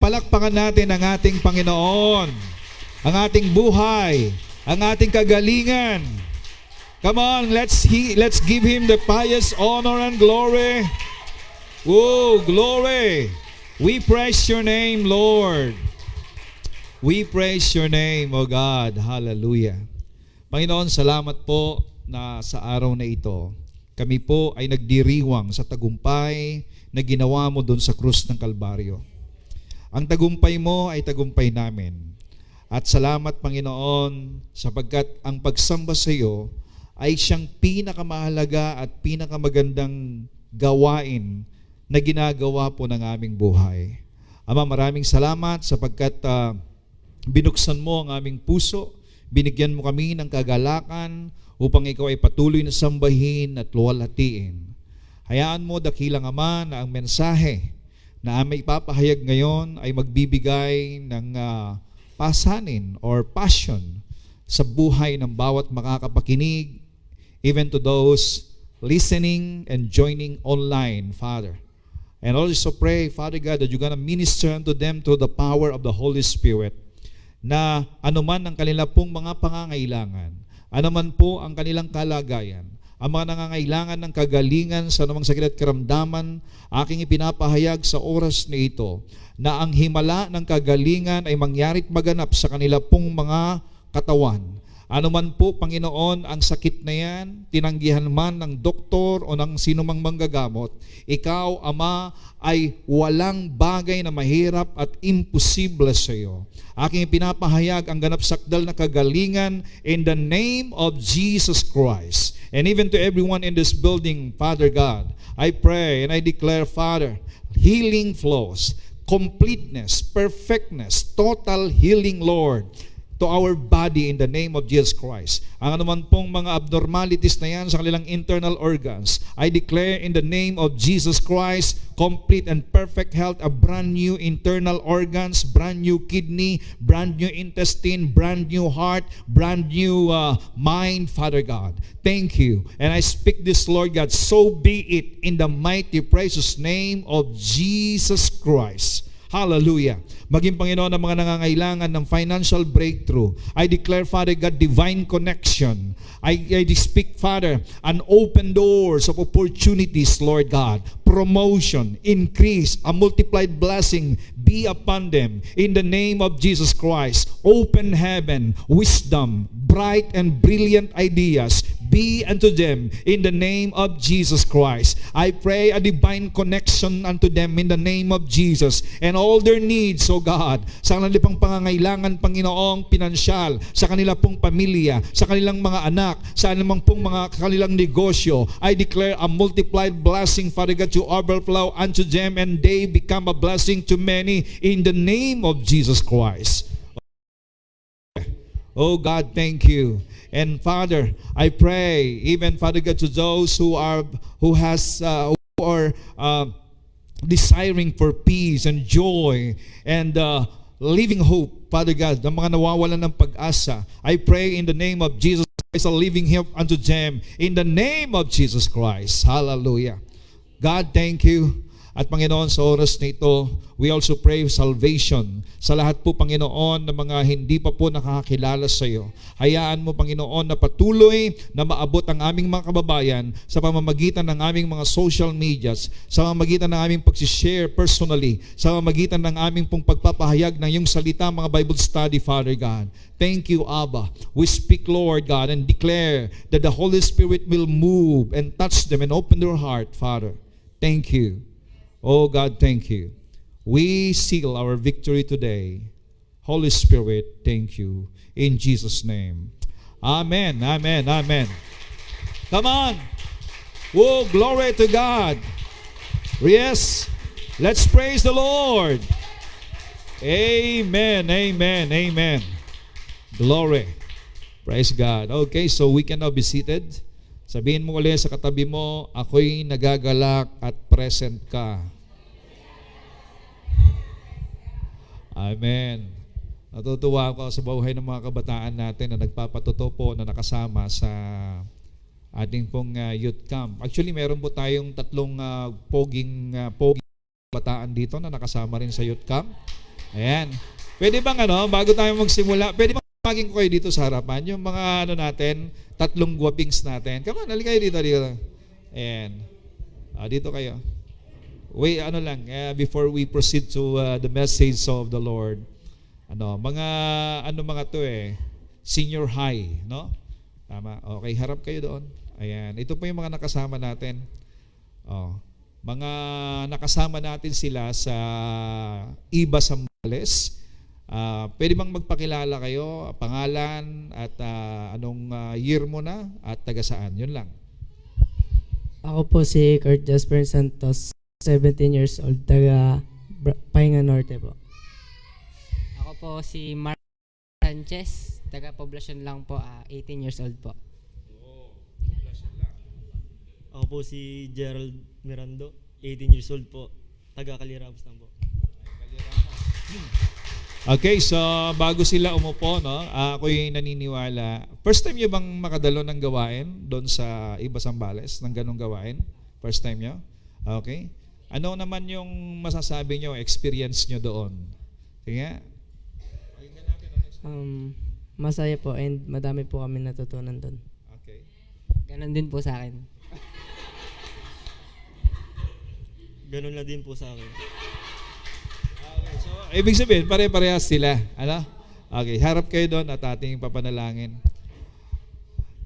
palakpakan natin ang ating Panginoon, ang ating buhay, ang ating kagalingan. Come on, let's give Him the highest honor and glory. Oh, glory! We praise Your name, Lord. We praise Your name, O God. Hallelujah. Panginoon, salamat po na sa araw na ito, kami po ay nagdiriwang sa tagumpay na ginawa mo doon sa krus ng Kalbaryo. Ang tagumpay mo ay tagumpay namin. At salamat, Panginoon, sapagkat ang pagsamba sa iyo ay siyang pinakamahalaga at pinakamagandang gawain na ginagawa po ng aming buhay. Ama, maraming salamat sapagkat binuksan mo ang aming puso, binigyan mo kami ng kagalakan upang ikaw ay patuloy na sambahin at luwalhatiin. Hayaan mo, dakilang Ama, na ang mensahe na aming ipapahayag ngayon ay magbibigay ng pasanin or passion sa buhay ng bawat makakapakinig, even to those listening and joining online, Father. And also pray, Father God, that you're gonna minister unto them through the power of the Holy Spirit, na anuman ang kanila pong mga pangangailangan, anuman po ang kanilang kalagayan, ang mga nangangailangan ng kagalingan sa anumang sakit at karamdaman, aking ipinapahayag sa oras na ito, na ang himala ng kagalingan ay mangyarit maganap sa kanila pong mga katawan. Ano man po, Panginoon, ang sakit na yan, tinanggihan man ng doktor o ng sinumang manggagamot, ikaw, Ama, ay walang bagay na mahirap at imposible sa iyo. Aking ipinapahayag ang ganap sakdal na kagalingan in the name of Jesus Christ. And even to everyone in this building, Father God, I pray and I declare, Father, healing flows, completeness, perfectness, total healing, Lord, to our body in the name of Jesus Christ. Ang anuman pong mga abnormalities na yan sa kanilang internal organs, I declare in the name of Jesus Christ, complete and perfect health, a brand new internal organs, brand new kidney, brand new intestine, brand new heart, brand new mind, Father God. Thank you. And I speak this, Lord God, so be it in the mighty precious name of Jesus Christ. Hallelujah. Maging Panginoon ang mga nangangailangan ng financial breakthrough, I declare, Father God, divine connection. I speak, Father, an open doors of opportunities, Lord God, promotion, increase, a multiplied blessing be upon them in the name of Jesus Christ. Open heaven, wisdom, bright and brilliant ideas be unto them in the name of Jesus Christ. I pray a divine connection unto them in the name of Jesus, and all their needs, O God, sa kanilang pang pangangailangan, Panginoong pinansyal, sa kanila pong pamilya, sa kanilang mga anak, sa anumang pong mga kanilang negosyo, I declare a multiplied blessing, Father God, to overflow unto them, and they become a blessing to many in the name of Jesus Christ. Oh God, thank you. And Father, I pray, even Father God, to those who are desiring for peace and joy and living hope, Father God, ng mga nawawalan ng pag-asa, I pray in the name of Jesus Christ, a living hope unto them in the name of Jesus Christ. Hallelujah. God, thank you. At Panginoon, sa oras na ito, we also pray salvation sa lahat po, Panginoon, na mga hindi pa po nakakakilala sa iyo. Hayaan mo, Panginoon, na patuloy na maabot ang aming mga kababayan sa pamamagitan ng aming mga social medias, sa pamamagitan ng aming pag-share personally, sa pamamagitan ng aming pong pagpapahayag ng iyong salita, mga Bible study, Father God. Thank you, Abba. We speak, Lord God, and declare that the Holy Spirit will move and touch them and open their heart, Father. Thank you. Oh God, thank you. We seal our victory today. Holy Spirit, thank you. In Jesus' name. Amen, amen, amen. Come on. Oh, glory to God. Yes, let's praise the Lord. Amen, amen, amen. Glory. Praise God. Okay, so we can now be seated. Sabihin mo ulit sa katabi mo, ako'y nagagalak at present ka. Amen. Natutuwa ako sa buhay ng mga kabataan natin na nagpapatuto po na nakasama sa ating pong youth camp. Actually, meron po tayong tatlong poging kabataan dito na nakasama rin sa youth camp. Ayan. Pwede bang bago tayo magsimula, pwede bang maging ko kayo dito sa harapan? Yung mga natin, tatlong guwapings natin. Come on, halika kayo dito. Ayan. Dito kayo. Wait, before we proceed to the message of the Lord. Mga to senior high, no? Tama. Okay, harap kayo doon. Ayan. Ito po yung mga nakasama natin. Mga nakasama natin sila sa Iba Sambales. Pwede bang magpakilala kayo, pangalan at anong year mo na at taga saan? Yun lang. Ako po si Kurt Jasper Santos, 17 years old, taga Pahinga Norte po. Ako po si Mark Sanchez, taga Poblacion lang po, 18 years old po. Ako po si Gerald Mirando, 18 years old po, taga Calirabos lang po. Okay, so bago sila umupo, ako'y naniniwala. First time nyo bang makadalo ng gawain doon sa Iba Sambales, ng ganong gawain? First time nyo? Okay. Ano naman yung masasabi nyo, experience nyo doon? Sige nga. Masaya po and madami po kami natutunan doon. Okay. Ganon din po sa akin. Ganun na din po sa akin. Okay, so ibig sabihin, pare-parehas sila. Okay, harap kayo doon at ating papanalangin.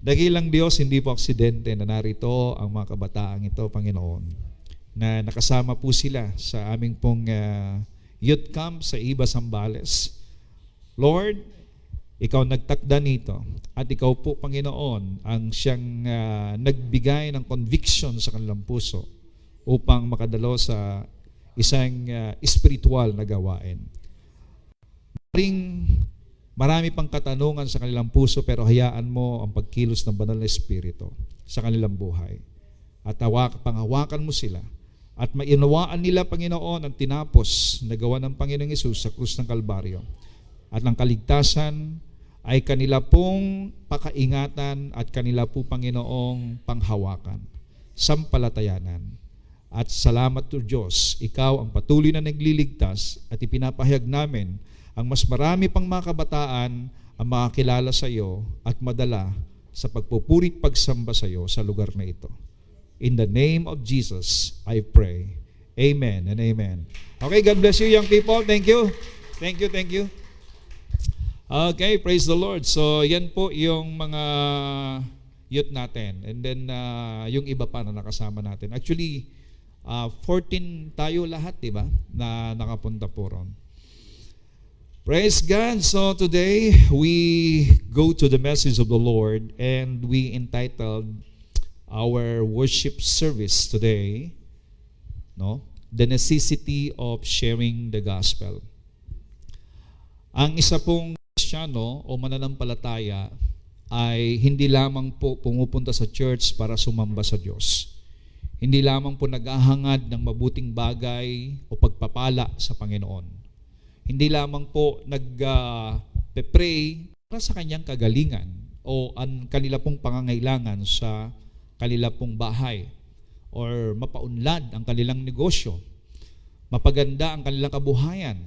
Dakilang Diyos, hindi po aksidente na narito ang mga kabataang ito, Panginoon, na nakasama po sila sa aming pong youth camp sa Iba Sambales. Lord, Ikaw nagtakda nito at Ikaw po, Panginoon, ang siyang nagbigay ng conviction sa kanilang puso upang makadalo sa isang spiritual na gawain. Marami pang katanungan sa kanilang puso, pero hayaan mo ang pagkilos ng banal na Espiritu sa kanilang buhay. At panghawakan mo sila at mainawaan nila, Panginoon, ang tinapos na gawa ng Panginoong Hesus sa krus ng Kalbaryo. At ang kaligtasan ay kanila pong pakaingatan at kanila po, Panginoong, panghawakan, sampalatayanan. At salamat to Diyos, Ikaw ang patuloy na nagliligtas at ipinapahayag namin ang mas marami pang mga kabataan ang makakilala sa iyo at madala sa pagpupurit pagsamba sa iyo sa lugar na ito. In the name of Jesus, I pray. Amen and amen. Okay, God bless you, young people. Thank you. Thank you, thank you. Okay, praise the Lord. So, yan po yung mga youth natin. And then, yung iba pa na nakasama natin. Actually, 14 tayo lahat, diba? Na nakapunta po ron. Praise God. So today, we go to the message of the Lord and we entitled our worship service today, the necessity of sharing the gospel. Ang isa pong Kristiyano o mananampalataya ay hindi lamang po pumupunta sa church para sumamba sa Diyos. Hindi lamang po naghahangad ng mabuting bagay o pagpapala sa Panginoon. Hindi lamang po nag-pray para sa kanyang kagalingan o ang kanila pong pangangailangan sa kanila pong bahay or mapaunlad ang kanilang negosyo, mapaganda ang kanilang kabuhayan,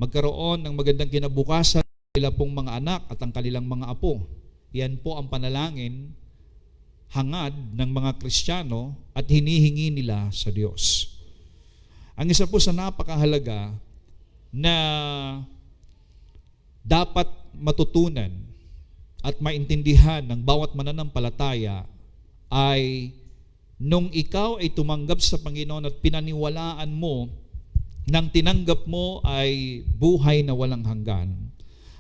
magkaroon ng magandang kinabukasan ang kanila pong mga anak at ang kanilang mga apo. Yan po ang panalangin, hangad ng mga Kristiyano at hinihingi nila sa Diyos. Ang isa po sa napakahalaga na dapat matutunan at maintindihan ng bawat mananampalataya ay nung ikaw ay tumanggap sa Panginoon at pinaniwalaan mo, nang tinanggap mo ay buhay na walang hanggan.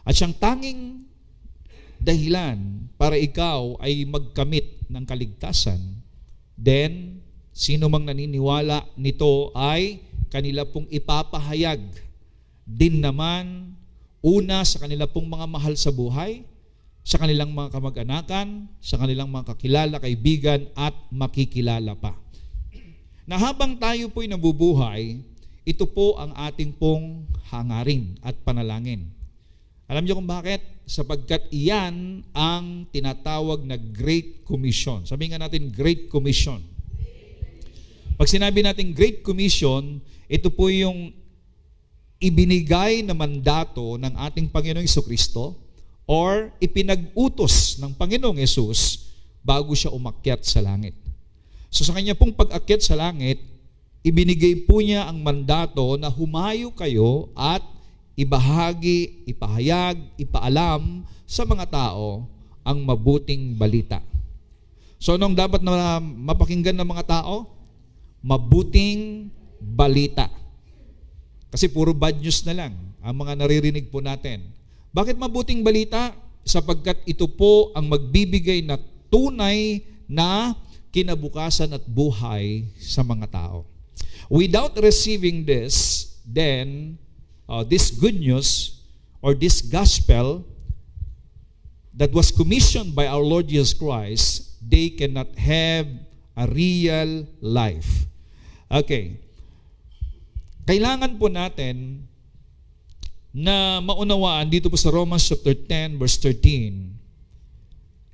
At siyang tanging dahilan para ikaw ay magkamit ng kaligtasan, then sino mang naniniwala nito ay kanila pong ipapahayag din naman una sa kanila pong mga mahal sa buhay, sa kanilang mga kamag-anakan, sa kanilang mga kakilala, kaibigan at makikilala pa. Na habang tayo po'y nabubuhay, ito po ang ating pong hangarin at panalangin. Alam niyo kung bakit? Sapagkat iyan ang tinatawag na Great Commission. Sabihin nga natin, Great Commission. Pag sinabi natin Great Commission, ito po yung ibinigay na mandato ng ating Panginoong Jesucristo or ipinag-utos ng Panginoong Yesus bago siya umakyat sa langit. So sa kanya pong pag-akyat sa langit, ibinigay po niya ang mandato na humayo kayo at ibahagi, ipahayag, ipaalam sa mga tao ang mabuting balita. So anong dapat na mapakinggan ng mga tao? Mabuting balita. Kasi puro bad news na lang ang mga naririnig po natin. Bakit mabuting balita? Sapagkat ito po ang magbibigay na tunay na kinabukasan at buhay sa mga tao. Without receiving this, then this good news or this gospel that was commissioned by our Lord Jesus Christ, they cannot have a real life. Okay. Kailangan po natin na maunawaan dito po sa Romans chapter 10 verse 13.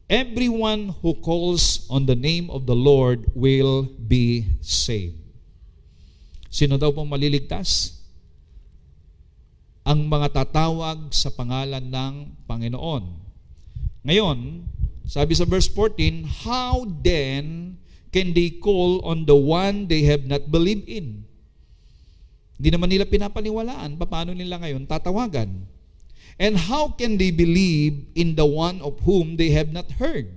Everyone who calls on the name of the Lord will be saved. Sino daw pong maliligtas? Ang mga tatawag sa pangalan ng Panginoon. Ngayon, sabi sa verse 14, how then can they call on the one they have not believed in? Hindi naman nila pinapaniwalaan. Paano nila ngayon tatawagan? And how can they believe in the one of whom they have not heard?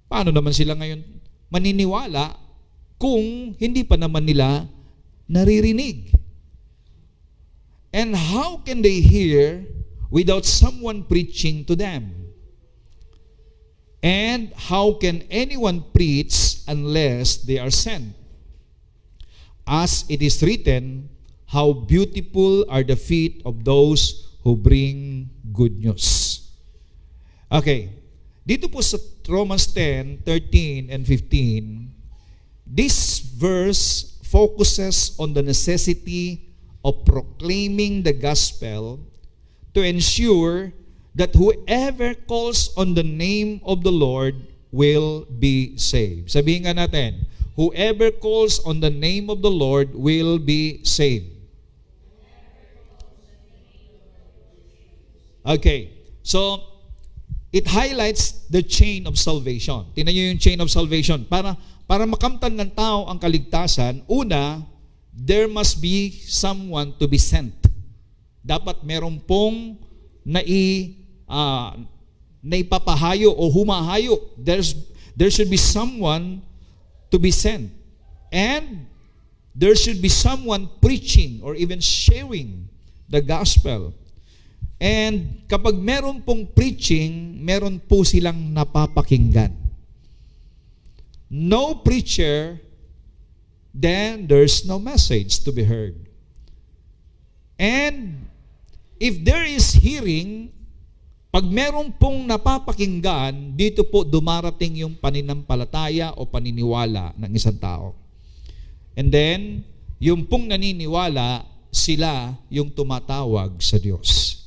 Paano naman sila ngayon maniniwala kung hindi pa naman nila naririnig? And how can they hear without someone preaching to them? And how can anyone preach unless they are sent? As it is written, how beautiful are the feet of those who bring good news. Okay. Dito po sa Romans 10, 13 and 15, this verse focuses on the necessity of proclaiming the gospel to ensure that whoever calls on the name of the Lord will be saved. Sabihin nga natin, whoever calls on the name of the Lord will be saved. Okay, so it highlights the chain of salvation. Tingnan niyo yung chain of salvation. Para makamtan ng tao ang kaligtasan, una, there must be someone to be sent. Dapat meron pong naipapahayo o humahayo. There should be someone to be sent. And there should be someone preaching or even sharing the gospel. And kapag meron pong preaching, meron po silang napapakinggan. No preacher, then there's no message to be heard. And if there is hearing, pag meron pong napapakinggan, dito po dumarating yung paninampalataya o paniniwala ng isang tao. And then, yung pong naniniwala, sila yung tumatawag sa Diyos.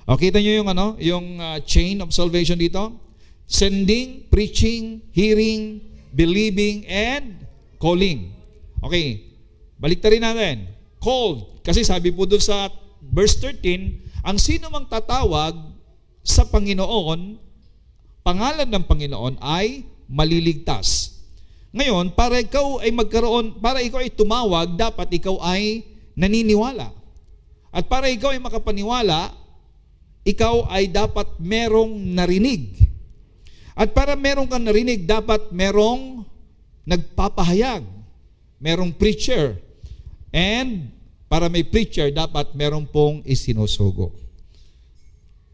O, kita nyo yung chain of salvation dito? Sending, preaching, hearing, believing, and calling. Okay, baliktarin natin. Called. Kasi sabi po doon sa verse 13, ang sino mang tatawag sa Panginoon, pangalan ng Panginoon ay maliligtas. Ngayon, para ikaw ay tumawag, dapat ikaw ay naniniwala. At para ikaw ay makapaniwala, ikaw ay dapat merong narinig. At para merong kang narinig, dapat merong nagpapahayag. Merong preacher. And para may preacher, dapat merong pong isinusugo.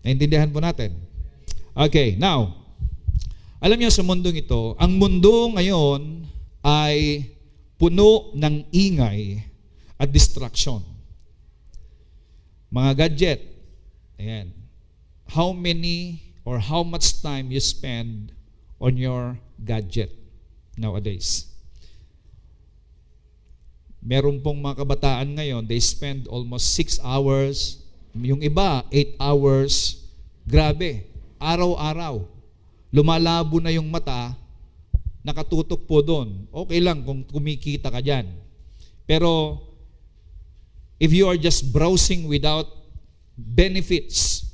Naintindihan po natin? Okay, now, alam niyo sa mundong ito, ang mundo ngayon ay puno ng ingay at distraction. Mga gadget. Ayan. How many or how much time you spend on your gadget nowadays? Meron pong mga kabataan ngayon, they spend almost 6 hours. Yung iba, 8 hours. Grabe. Araw-araw. Lumalabo na yung mata, nakatutok po doon. Okay lang kung kumikita ka dyan. Pero if you are just browsing without benefits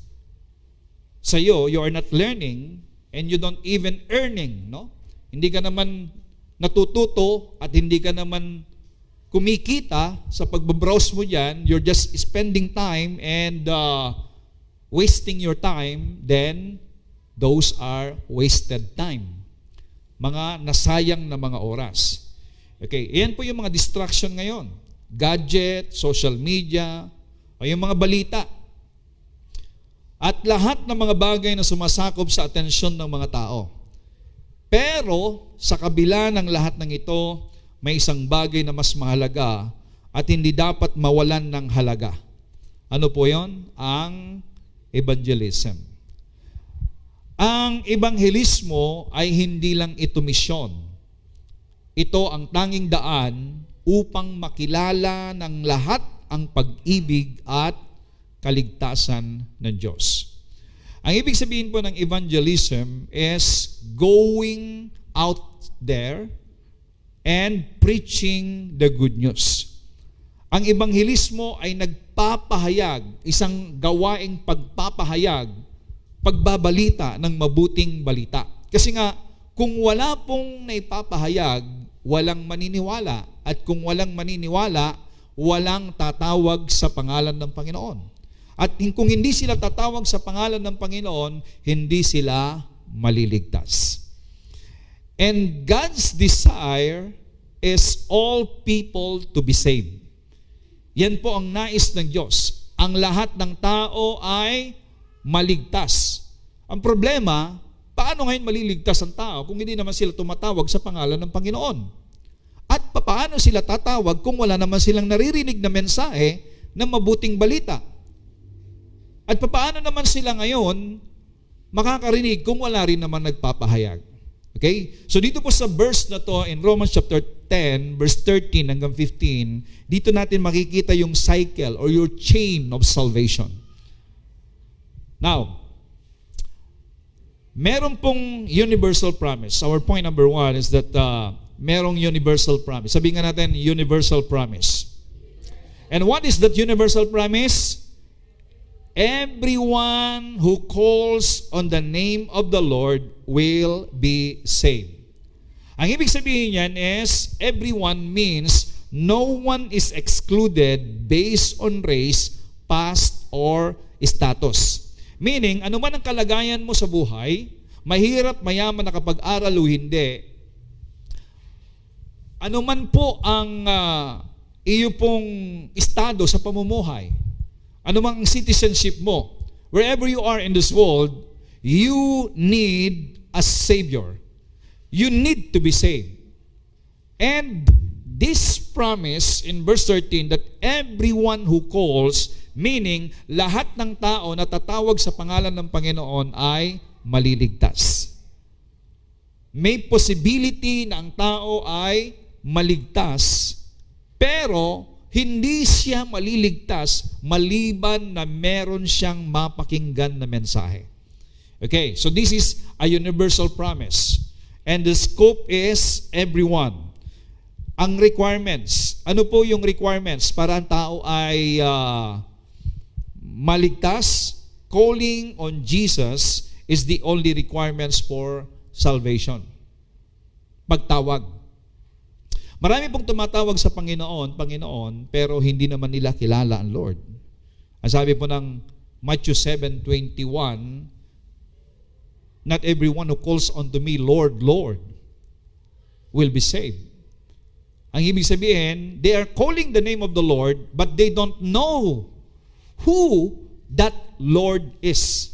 sa'yo, you are not learning and you don't even earning, no? Hindi ka naman natututo at hindi ka naman kumikita sa pagbabrowse mo dyan, you're just spending time and wasting your time, then those are wasted time. Mga nasayang na mga oras. Okay, yan po yung mga distraction ngayon. Gadget, social media, o yung mga balita. At lahat ng mga bagay na sumasakop sa atensyon ng mga tao. Pero sa kabila ng lahat ng ito, may isang bagay na mas mahalaga at hindi dapat mawalan ng halaga. Ano po yon? Ang evangelism. Ang ebanghelismo ay hindi lang ito misyon. Ito ang tanging daan upang makilala ng lahat ang pag-ibig at kaligtasan ng Diyos. Ang ibig sabihin po ng evangelism is going out there and preaching the good news. Ang ebanghelismo ay nagpapahayag, isang gawaing pagpapahayag, pagbabalita ng mabuting balita. Kasi nga, kung wala pong naipapahayag, walang maniniwala. At kung walang maniniwala, walang tatawag sa pangalan ng Panginoon. At kung hindi sila tatawag sa pangalan ng Panginoon, hindi sila maliligtas. And God's desire is all people to be saved. Yan po ang nais ng Diyos. Ang lahat ng tao ay maligtas. Ang problema, paano ngayon maliligtas ang tao kung hindi naman sila tumatawag sa pangalan ng Panginoon? At paano sila tatawag kung wala naman silang naririnig na mensahe ng mabuting balita? At paano naman sila ngayon makakarinig kung wala rin naman nagpapahayag? Okay? So dito po sa verse na to in Romans chapter 10, verse 13 hanggang 15, dito natin makikita yung cycle or your chain of salvation. Now, meron pong universal promise. Our point number 1 is that merong universal promise. Sabihin nga natin, universal promise. And what is that universal promise? Everyone who calls on the name of the Lord will be saved. Ang ibig sabihin niyan is, everyone means no one is excluded based on race, past, or status. Meaning, ano man ang kalagayan mo sa buhay, mahirap, mayaman, nakapag-aral o hindi, ano man po ang iyo pong estado sa pamumuhay, ano mang citizenship mo, wherever you are in this world, you need a Savior. You need to be saved. And this promise in verse 13 that everyone who calls, meaning lahat ng tao na tatawag sa pangalan ng Panginoon ay maliligtas. May possibility na ang tao ay maligtas, pero hindi siya maliligtas maliban na meron siyang mapakinggan na mensahe. Okay, so this is a universal promise. And the scope is everyone. Ang requirements, ano po yung requirements para ang tao ay maligtas? Calling on Jesus is the only requirements for salvation. Pagtawag. Marami pong tumatawag sa Panginoon, Panginoon, pero hindi naman nila kilala ang Lord. Ang sabi po ng Matthew 7:21, not everyone who calls unto me, Lord, Lord, will be saved. Ang ibig sabihin, they are calling the name of the Lord, but they don't know who that Lord is.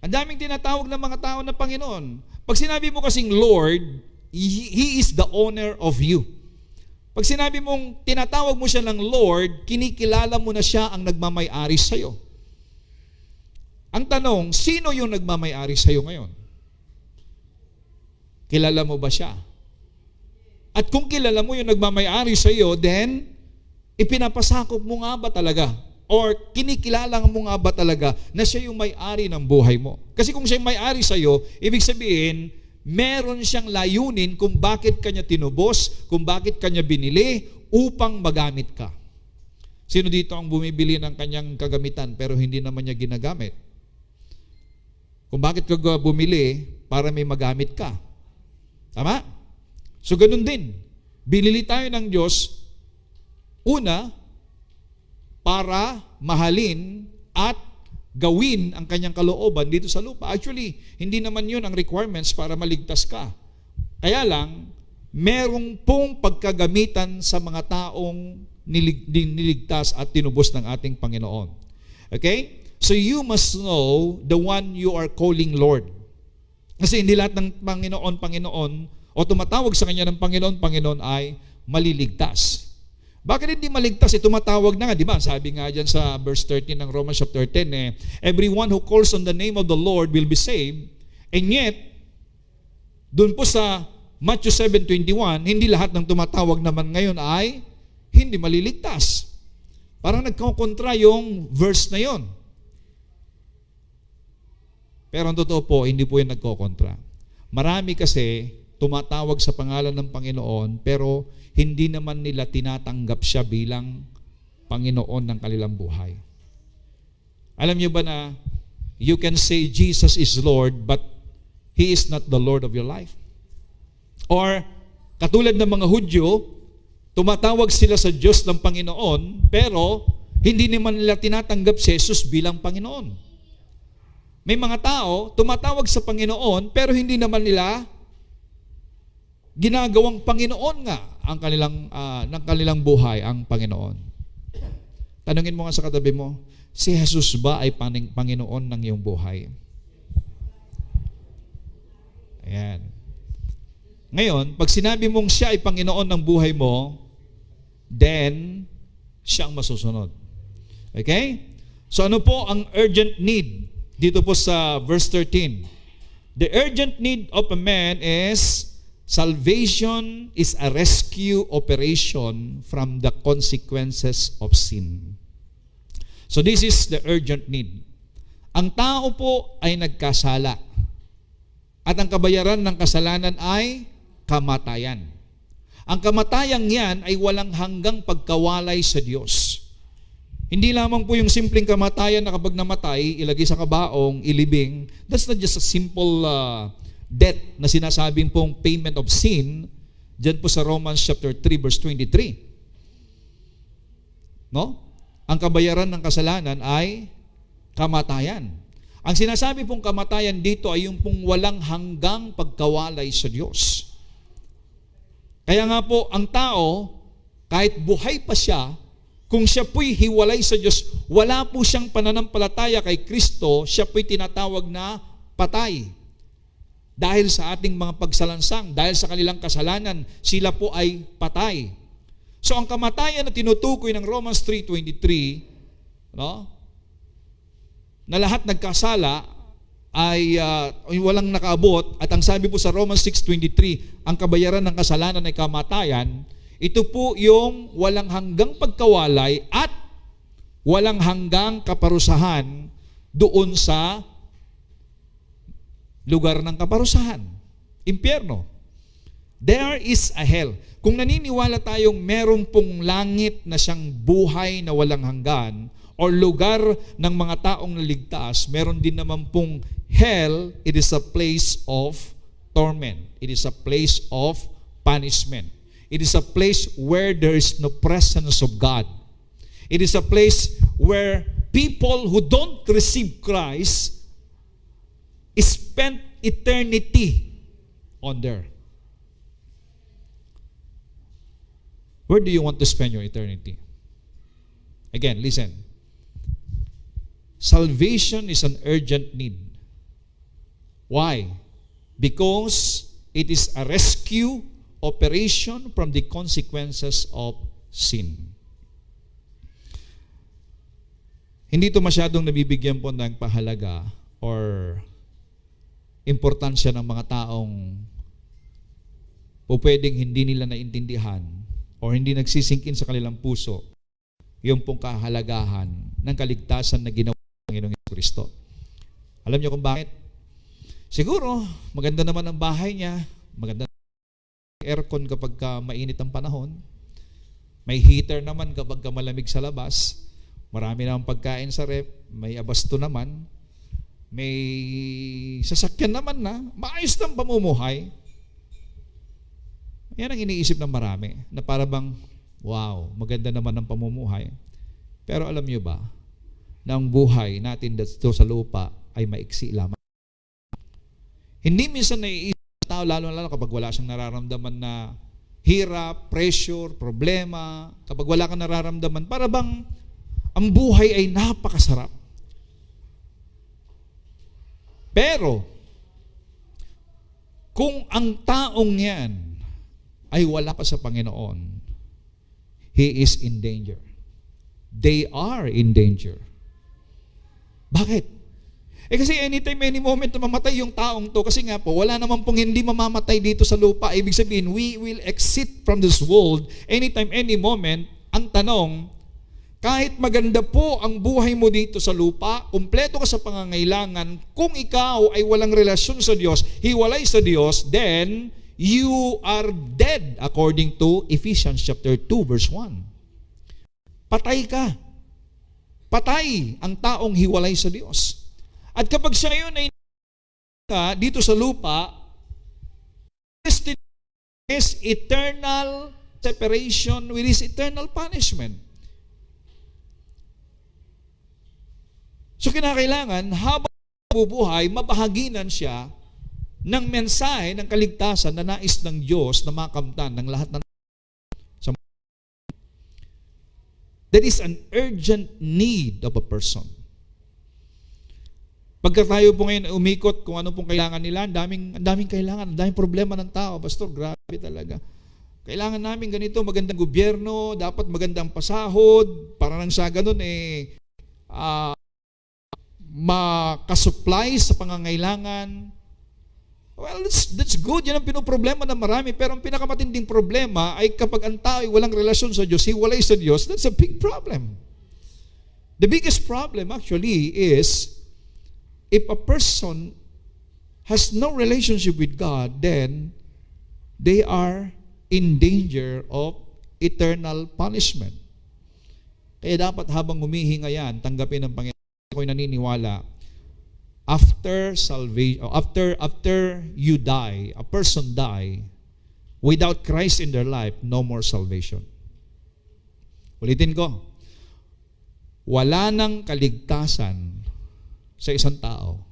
Ang daming tinatawag ng mga tao na Panginoon. Pag sinabi mo kasing Lord, He is the owner of you. Pag sinabi mong tinatawag mo siya ng Lord, kinikilala mo na siya ang nagmamay-ari sa'yo. Ang tanong, sino yung nagmamay-ari sa'yo ngayon? Kilala mo ba siya? At kung kilala mo yung nagmamay-ari sa'yo, then ipinapasakop mo nga ba talaga? Or kinikilala mo nga ba talaga na siya yung may-ari ng buhay mo? Kasi kung siya yung may-ari sa'yo, ibig sabihin, meron siyang layunin kung bakit kanya tinubos, kung bakit kanya binili, upang magamit ka. Sino dito ang bumibili ng kanyang kagamitan pero hindi naman niya ginagamit? Kung bakit ka bumili, para may magamit ka. Tama? So ganun din. Binili tayo ng Diyos, una, para mahalin at gawin ang kanyang kalooban dito sa lupa. Actually, hindi naman yun ang requirements para maligtas ka. Kaya lang, merong pong pagkagamitan sa mga taong niligtas at tinubos ng ating Panginoon. Okay? So you must know the one you are calling Lord. Kasi hindi lahat ng Panginoon o tumatawag sa kanya ng Panginoon ay maliligtas. Bakit hindi maligtas? Tumatawag na nga, di ba? Sabi nga dyan sa verse 13 ng Romans chapter 10, everyone who calls on the name of the Lord will be saved. And yet, dun po sa Matthew 7:21, hindi lahat ng tumatawag naman ngayon ay hindi maliligtas. Parang nagkakontra yung verse na yon. Pero ang totoo po, hindi po yung nagkokontra. Marami kasi tumatawag sa pangalan ng Panginoon pero hindi naman nila tinatanggap siya bilang Panginoon ng kanilang buhay. Alam niyo ba na you can say Jesus is Lord but He is not the Lord of your life? Or katulad ng mga Hudyo, tumatawag sila sa Diyos ng Panginoon pero hindi naman nila tinatanggap si Jesus bilang Panginoon. May mga tao tumatawag sa Panginoon pero hindi naman nila ginagawang Panginoon nga ang ng kanilang buhay ang Panginoon. Tanungin mo nga sa katabi mo, si Jesus ba ay Panginoon ng iyong buhay? Ayan. Ngayon, pag sinabi mong siya ay Panginoon ng buhay mo, then siya ang masusunod. Okay? So ano po ang urgent need? Dito po sa verse 13. The urgent need of a man is salvation is a rescue operation from the consequences of sin. So this is the urgent need. Ang tao po ay nagkasala. At ang kabayaran ng kasalanan ay kamatayan. Ang kamatayang yan ay walang hanggang pagkawalay sa Diyos. Hindi lamang po yung simpleng kamatayan na kapag namatay, ilagay sa kabaong, ilibing. That's not just a simple death na sinasabing pong payment of sin. Diyan po sa Romans chapter 3 verse 23. No? Ang kabayaran ng kasalanan ay kamatayan. Ang sinasabi pong kamatayan dito ay yung pong walang hanggang pagkawalay sa Diyos. Kaya nga po, ang tao, kahit buhay pa siya, kung siya po'y hiwalay sa Diyos, wala po siyang pananampalataya kay Kristo, siya po'y tinatawag na patay. Dahil sa ating mga pagsalansang, dahil sa kanilang kasalanan, sila po ay patay. So ang kamatayan na tinutukoy ng Romans 3:23, no? Na lahat nagkasala ay walang nakaabot, at ang sabi po sa Romans 6:23, ang kabayaran ng kasalanan ay kamatayan. Ito po yung walang hanggang pagkawalay at walang hanggang kaparusahan doon sa lugar ng kaparusahan, impyerno. There is a hell. Kung naniniwala tayong meron pong langit na siyang buhay na walang hanggan or lugar ng mga taong naligtas, meron din naman pong hell. It is a place of torment. It is a place of punishment. It is a place where there is no presence of God. It is a place where people who don't receive Christ spend eternity on there. Where do you want to spend your eternity? Again, listen. Salvation is an urgent need. Why? Because it is a rescue operation from the consequences of sin. Hindi ito masyadong nabibigyan po ng pahalaga or importansya ng mga taong po pwedeng hindi nila naintindihan o hindi nagsisingkin sa kanilang puso yung pong kahalagahan ng kaligtasan na ginawa ng Panginoong Kristo. Alam niyo kung bakit? Siguro, maganda naman ang bahay niya, maganda aircon kapag mainit ang panahon. May heater naman kapag malamig sa labas. Marami namang pagkain sa ref. May abasto naman. May sasakyan naman na. Maayos ng pamumuhay. Yan ang iniisip ng marami. Na para bang, wow, maganda naman ang pamumuhay. Pero alam nyo ba, na ang buhay natin dito sa lupa ay maiksi lamang. Hindi minsan naiisip ng tao, lalo kapag wala siyang nararamdaman na hirap, pressure, problema, kapag wala kang nararamdaman, para bang ang buhay ay napakasarap. Pero, kung ang taong yan ay wala pa sa Panginoon, he is in danger. They are in danger. Bakit? Kasi anytime, any moment na mamatay yung taong to, kasi nga po, wala naman pong hindi mamamatay dito sa lupa. Ibig sabihin, we will exit from this world anytime, any moment. Ang tanong, kahit maganda po ang buhay mo dito sa lupa, kumpleto ka sa pangangailangan, kung ikaw ay walang relasyon sa Diyos, hiwalay sa Diyos, then you are dead according to Ephesians chapter 2 verse 1. Patay ka. Patay ang taong hiwalay sa Diyos. At kapag siya ngayon ay dito sa lupa, is eternal separation with his eternal punishment. So kinakailangan, habang bubuhay, mabahaginan siya ng mensahe ng kaligtasan na nais ng Diyos na makamtan ng lahat ng that is an urgent need of a person. Pagka tayo po ngayon umikot kung ano pong kailangan nila, ang daming kailangan, ang daming problema ng tao. Pastor, grabe talaga. Kailangan namin ganito, magandang gobyerno, dapat magandang pasahod, para nang sa ganun makasupply sa pangangailangan. Well, that's good. Yan ang pinoproblema ng marami. Pero ang pinakamatinding problema ay kapag ang tao ay walang relasyon sa Diyos, hiwalay sa Diyos, that's a big problem. The biggest problem actually is if a person has no relationship with God, then they are in danger of eternal punishment. Kaya dapat habang humihinga yan, tanggapin ng Panginoon. Ako'y naniniwala, after salvation, after you die, a person die, without Christ in their life, no more salvation. Ulitin ko, wala nang kaligtasan sa isang tao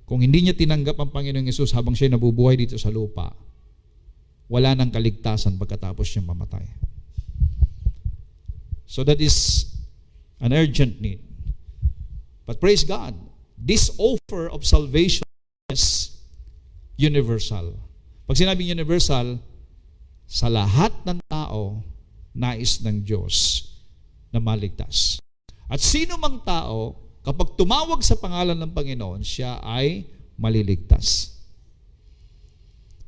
kung hindi niya tinanggap ang Panginoong Yesus habang siya nabubuhay dito sa lupa. Wala nang kaligtasan pagkatapos niya mamatay. So that is an urgent need. But praise God, this offer of salvation is universal. Pag sinabing universal, sa lahat ng tao, nais ng Diyos na maligtas. At sino mang tao, kapag tumawag sa pangalan ng Panginoon, siya ay maliligtas.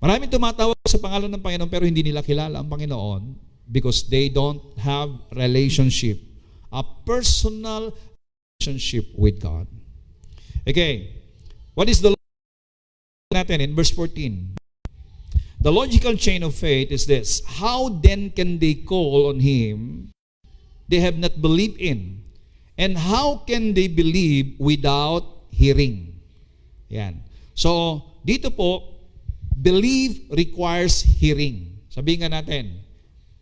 Maraming tumatawag sa pangalan ng Panginoon pero hindi nila kilala ang Panginoon because they don't have relationship, a personal relationship with God. Okay, what is the natin in verse 14? The logical chain of faith is this: how then can they call on Him they have not believed in? And how can they believe without hearing? Yan. So, dito po, believe requires hearing. Sabihin nga natin,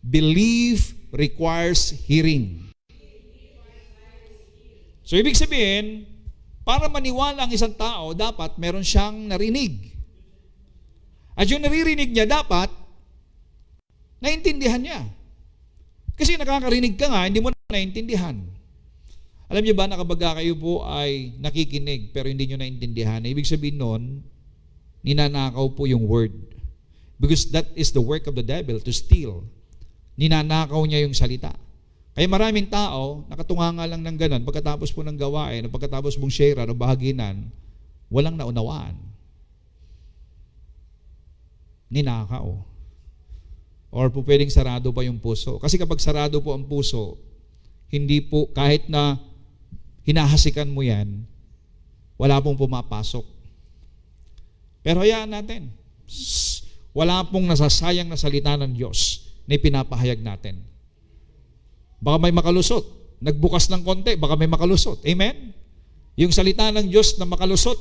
believe requires hearing. So, ibig sabihin, para maniwala ang isang tao, dapat meron siyang narinig. At yung naririnig niya, dapat naintindihan niya. Kasi nakakarinig ka nga, hindi mo na naintindihan. Alam niyo ba na kapag kayo po ay nakikinig pero hindi niyo naintindihan, ibig sabihin nun, ninanakaw po yung word. Because that is the work of the devil, to steal. Ninanakaw niya yung salita. Kaya maraming tao, nakatunganga lang ng ganun, pagkatapos po ng gawain, o pagkatapos mong share o bahaginan, walang naunawaan. Ninakaw. Or po pwedeng sarado pa yung puso. Kasi kapag sarado po ang puso, hindi po, kahit na hinahasikan mo yan, wala pong pumapasok. Pero hayaan natin, wala pong nasasayang na salita ng Diyos. na pinapahayag natin. Baka may makalusot. Nagbukas ng konti, baka may makalusot. Amen? Yung salita ng Diyos na makalusot,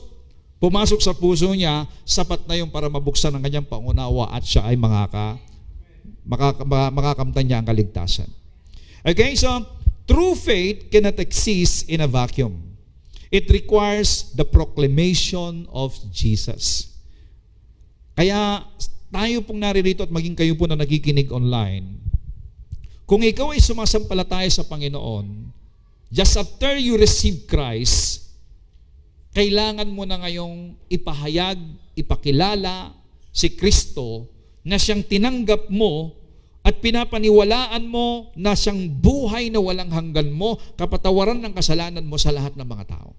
pumasok sa puso niya, sapat na yung para mabuksan ang kanyang pangunawa at siya ay makakamtan niya ang kaligtasan. Okay, so true faith cannot exist in a vacuum. It requires the proclamation of Jesus. Kaya tayo pong naririto at maging kayo po na nakikinig online, kung ikaw ay sumasampalataya sa Panginoon, just after you receive Christ, kailangan mo na ngayong ipahayag, ipakilala si Kristo na siyang tinanggap mo at pinapaniwalaan mo na siyang buhay na walang hanggan mo, kapatawaran ng kasalanan mo sa lahat ng mga tao.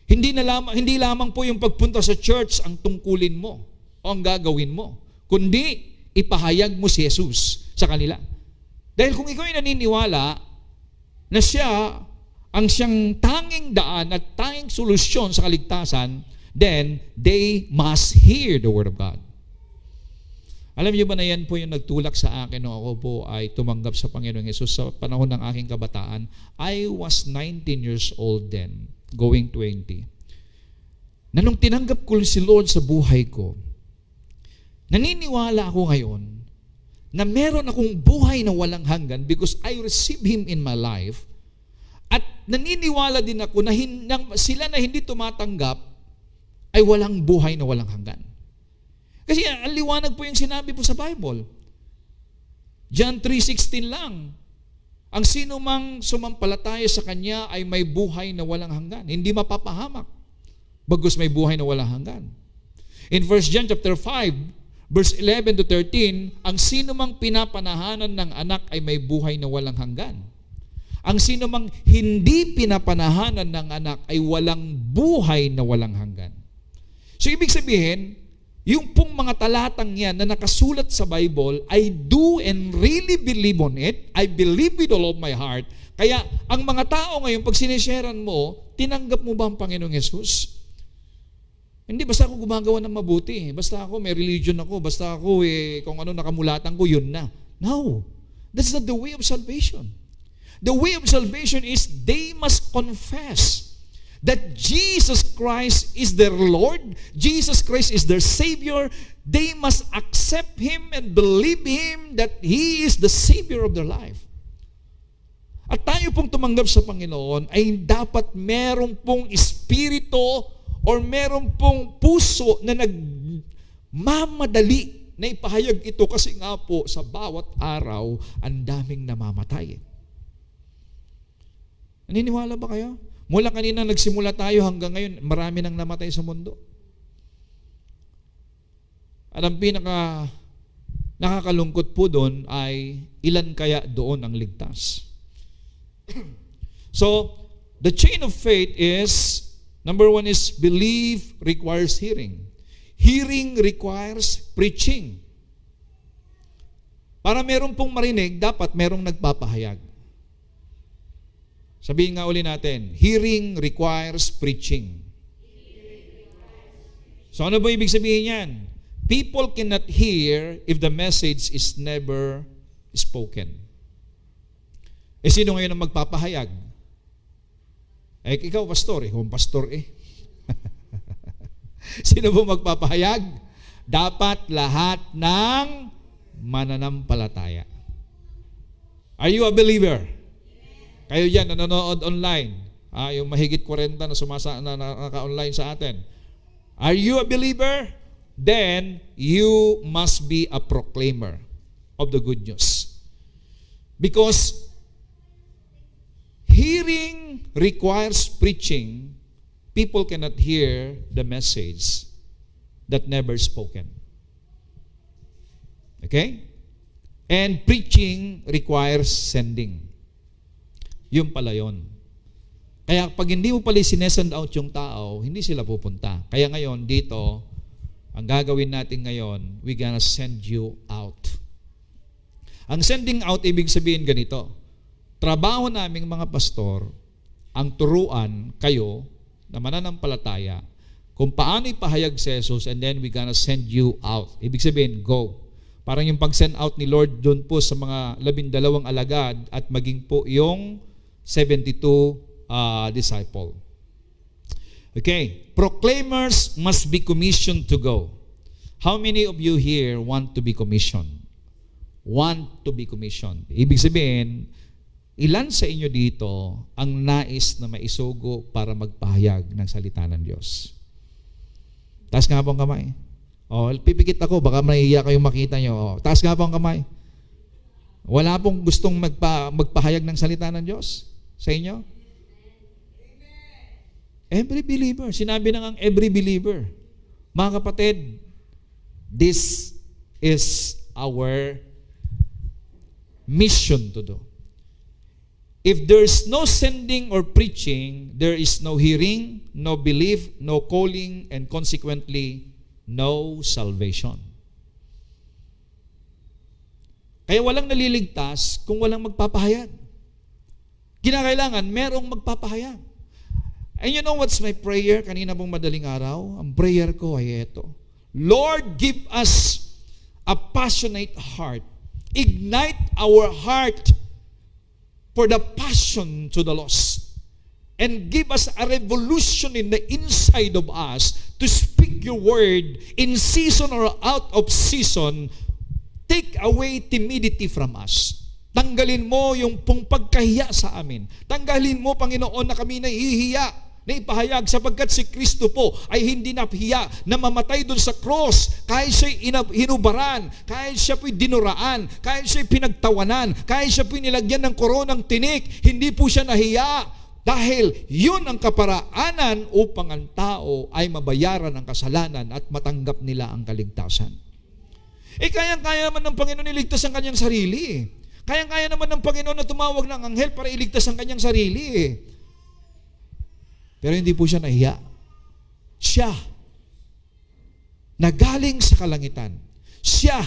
Hindi lamang po yung pagpunta sa church ang tungkulin mo o ang gagawin mo, kundi ipahayag mo si Jesus sa kanila. Dahil kung ikaw ay naniniwala na siya ang siyang tanging daan at tanging solusyon sa kaligtasan, then they must hear the Word of God. Alam niyo ba na yan po yung nagtulak sa akin nung ako po ay tumanggap sa Panginoong Hesus sa panahon ng aking kabataan. I was 19 years old then, going 20. Na nung tinanggap ko si Lord sa buhay ko, naniniwala ako ngayon na meron akong buhay na walang hanggan because I received Him in my life. At naniniwala din ako na sila na hindi tumatanggap ay walang buhay na walang hanggan. Kasi ang liwanag po yung sinabi po sa Bible. John 3:16 lang. Ang sino mang sumampalataya sa Kanya ay may buhay na walang hanggan. Hindi mapapahamak. Bagkus may buhay na walang hanggan. In 1 John chapter 5, verse 11 to 13, ang sino mang pinapanahanan ng anak ay may buhay na walang hanggan. Ang sino mang hindi pinapanahanan ng anak ay walang buhay na walang hanggan. So ibig sabihin, yung pong mga talatang yan na nakasulat sa Bible, I do and really believe on it. I believe with all of my heart. Kaya ang mga tao ngayon, pag sinisharean mo, tinanggap mo ba ang Panginoong Yesus? Hindi, basta ako gumagawa ng mabuti. Basta ako, may religion ako. Basta ako, kung ano nakamulatan ko, yun na. No. That's not the way of salvation. The way of salvation is they must confess that Jesus Christ is their Lord, Jesus Christ is their Savior. They must accept Him and believe Him that He is the Savior of their life. At tayo pong tumanggap sa Panginoon ay dapat merong pong espiritu or meron pong puso na nagmamadali na ipahayag ito kasi nga po sa bawat araw ang daming namamatay. Naniniwala ba kayo? Mula kanina nagsimula tayo hanggang ngayon, marami nang namatay sa mundo. At ang nakakalungkot po doon ay ilan kaya doon ang ligtas. So, the chain of faith is, number one is belief requires hearing. Hearing requires preaching. Para meron pong marinig, dapat merong nagpapahayag. Sabihin nga uli natin, hearing requires preaching. So ano ba ibig sabihin yan? People cannot hear if the message is never spoken. Sino ngayon ang magpapahayag? Ikaw pastor, kung pastor Sino ba magpapahayag? Dapat lahat ng mananampalataya. Are you a believer? Kayo dyan, nanonood online. Yung mahigit 40 na naka-online sa atin. Are you a believer? Then, you must be a proclaimer of the good news. Because hearing requires preaching. People cannot hear the message that never spoken. Okay? And preaching requires sending. Yung pala yun. Kaya pag hindi mo pala sinesend out yung tao, hindi sila pupunta. Kaya ngayon, dito, ang gagawin natin ngayon, we gonna send you out. Ang sending out, ibig sabihin ganito. Trabaho naming mga pastor, ang turuan kayo na mananampalataya kung paano ipahayag si Jesus, and then we gonna send you out. Ibig sabihin, go. Parang yung pag-send out ni Lord doon po sa mga 12 alagad at maging po yung 72 disciple. Okay, proclaimers must be commissioned to go. How many of you here want to be commissioned? Want to be commissioned. Ibig sabihin, ilan sa inyo dito ang nais na maisugo para magpahayag ng salita ng Diyos? Taas nga po ang kamay. Pipikit ako, baka mahihiya kayong makita nyo. Taas nga po ang kamay. Wala pong gustong magpahayag ng salita ng Diyos sa inyo? Every believer. Sinabi na nga every believer. Mga kapatid, this is our mission to do. If there's no sending or preaching, there is no hearing, no belief, no calling, and consequently, no salvation. Kaya walang naliligtas kung walang magpapahayag. Kinakailangan merong magpapahayag. And you know what's my prayer kanina pong madaling araw? Ang prayer ko ay ito. Lord, give us a passionate heart. Ignite our heart for the passion to the lost. And give us a revolution in the inside of us to speak your word in season or out of season. Take away timidity from us. Tanggalin mo yung pong pagkahiya sa amin. Tanggalin mo, Panginoon, na kami nahihiya na ipahayag sapagkat si Kristo po ay hindi nahiya na mamatay doon sa cross. Kahit siya'y hinubaran, kahit siya po'y dinuraan, kahit siya'y pinagtawanan, kahit siya po'y nilagyan ng koronang tinik, hindi po siya nahiya. Dahil yun ang kaparaanan upang ang tao ay mabayaran ang kasalanan at matanggap nila ang kaligtasan. Kayang-kaya naman ng Panginoon iligtas ang kanyang sarili. Kayang-kaya naman ng Panginoon na tumawag ng anghel para iligtas ang kanyang sarili. Pero hindi po siya nahiya. Siya na galing sa kalangitan. Siya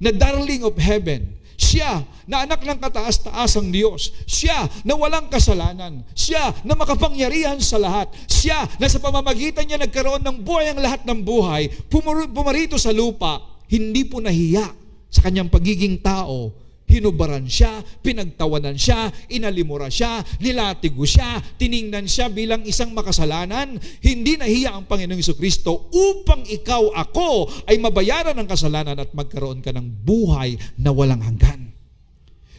na darling of heaven. Siya na anak ng kataas-taasang Diyos. Siya na walang kasalanan. Siya na makapangyarihan sa lahat. Siya na sa pamamagitan niya nagkaroon ng buhay ang lahat ng buhay. Pumarito sa lupa, hindi po nahiya sa kanyang pagiging tao. Hinubaran siya, pinagtawanan siya, inalimura siya, nilatigo siya, tiningnan siya bilang isang makasalanan. Hindi nahiya ang Panginoong Jesucristo upang ikaw, ako, ay mabayaran ng kasalanan at magkaroon ka ng buhay na walang hanggan.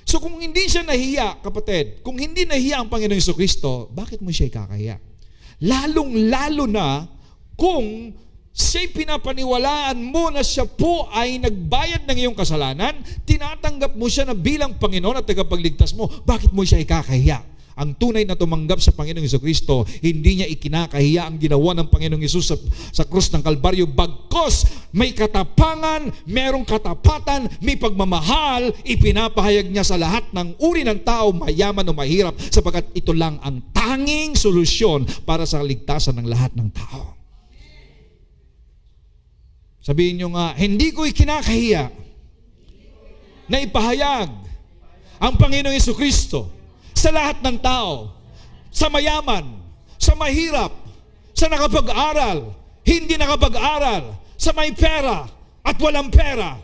So kung hindi siya nahiya, kapatid, kung hindi nahiya ang Panginoong Jesucristo, bakit mo siya ikakahiya? Lalong-lalo na kung siya'y pinapaniwalaan mo na siya po ay nagbayad ng iyong kasalanan, tinatanggap mo siya na bilang Panginoon at tagapagligtas mo, bakit mo siya ikakahiya? Ang tunay na tumanggap sa Panginoong Jesucristo, hindi niya ikinakahiya ang ginawa ng Panginoong Jesus sa krus ng Kalbaryo, bagkos may katapangan, merong katapatan, may pagmamahal, ipinapahayag niya sa lahat ng uri ng tao, mayaman o mahirap, sapagkat ito lang ang tanging solusyon para sa kaligtasan ng lahat ng tao. Sabihin nyo nga, hindi ko ikinakahiya na ipahayag ang Panginoong Jesucristo sa lahat ng tao, sa mayaman, sa mahirap, sa nakapag-aral, hindi nakapag-aral, sa may pera at walang pera.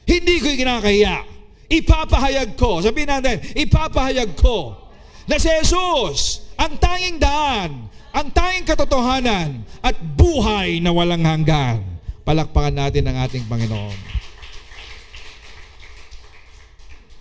Hindi ko ikinakahiya. Ipapahayag ko, sabihin natin, ipapahayag ko na si Jesus ang tanging daan, ang tanging katotohanan at buhay na walang hanggan. Palakpakan natin ang ating Panginoon.